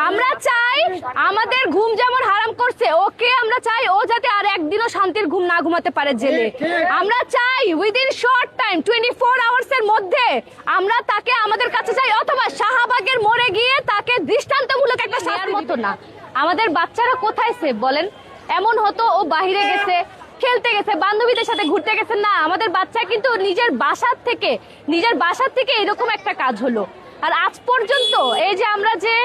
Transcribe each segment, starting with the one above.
আমরা চাই আমাদের ঘুম যেমন হারাম করছে ওকে, আমরা চাই ও যাতে আর একদিনও শান্তির ঘুম না ঘুমাতে পারে জেলে। আমরা চাই উইদিন শর্ট টাইম 24 আওয়ার্স এর মধ্যে আমরা তাকে আমাদের কাছে চাই, অথবা শাহবাগের মোড়ে গিয়ে তাকে দৃষ্টান্তমূলক একটা শাস্তির মতো না। আমাদের বাচ্চারা কোথায় সেফ বলেন? এমন হতো ও বাহিরে গেছে, খেলতে গেছে, বান্ধবীদের সাথে ঘুরতে গেছে, না আমাদের বাচ্চা কিন্তু নিজের বাসার থেকে এরকম একটা কাজ হলো। আর আজ পর্যন্ত এই যে আমরা যে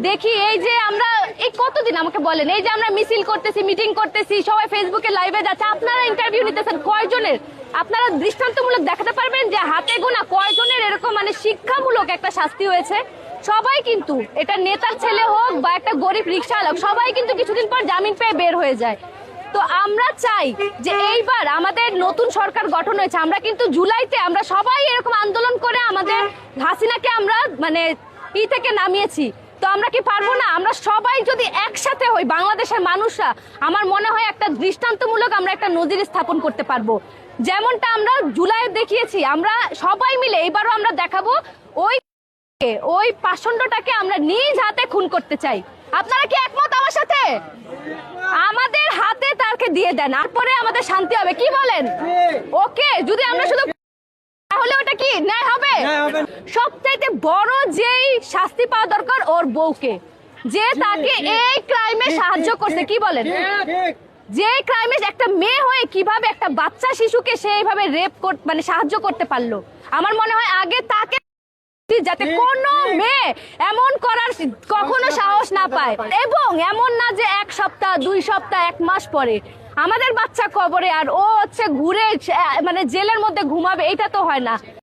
দেখি, এই যে আমরা এই কতদিন আমাকে বলেন, এই যে আমরা মিছিল করতেছি, মিটিং করতেছি, সবাই ফেসবুকে লাইভে যাচ্ছে, আপনারা ইন্টারভিউ নিতেছেন, কয়জনের আপনারা দৃষ্টান্তমূলক দেখাতে পারবেন যে হাতে গোনা কয়জনের এরকম মানে শিক্ষামূলক একটা শাস্তি হয়েছে? সবাই কিন্তু, এটা নেতার ছেলে হোক বা একটা গরিব রিক্সাওয়ালা, সবাই কিন্তু কিছুদিন পর জামিন পেয়ে বের হয়ে যায়। তো আমরা চাই যে এইবার আমাদের নতুন সরকার গঠন হয়েছে, আমরা কিন্তু জুলাইতে আমরা সবাই এরকম আন্দোলন করে আমাদের হাসিনাকে আমরা মানে থেকে নামিয়েছি। তো আমরা কি পারবো না? আমরা সবাই যদি একসাথে হই বাংলাদেশের মানুষরা, আমার মনে হয় একটা দৃষ্টান্তমূলক আমরা একটা নজির স্থাপন করতে পারবো। যেমনটা আমরা জুলাই দেখিয়েছি, আমরা সবাই মিলে এইবারও আমরা দেখাবো ওই পাষণ্ডটাকে আমরা নিজ হাতে খুন করতে চাই। আপনারা কি একমত আমার সাথে? আমাদের হাতে তাকে দিয়ে দেন, তারপরে আমাদের শান্তি হবে। কি বলেন? ওকে, যদি আমরা শুধু তাহলে ওটা কি ন্যায় হবে? সবচাইতে বড় যেই শাস্তি পাওয়া দরকার ওর বউকে, যে তাকে এই ক্রাইমে সাহায্য করছে। কি বলেন? যে ক্রাইমে একটা মেয়ে হয়ে কিভাবে একটা বাচ্চা শিশুকে সে এইভাবে রেপ মানে সাহায্য করতে পারলো, আমার মনে হয় আগে তাকে, যাতে কোনো মেয়ে এমন করার কখনো সাহস না পায়। এবং এমন না যে 1 সপ্তাহ 2 সপ্তাহ 1 মাস পরে আমাদের বাচ্চা কবরে আর ও হচ্ছে ঘুরে মানে জেলের মধ্যে ঘুমাবে, এটা তো হয় না।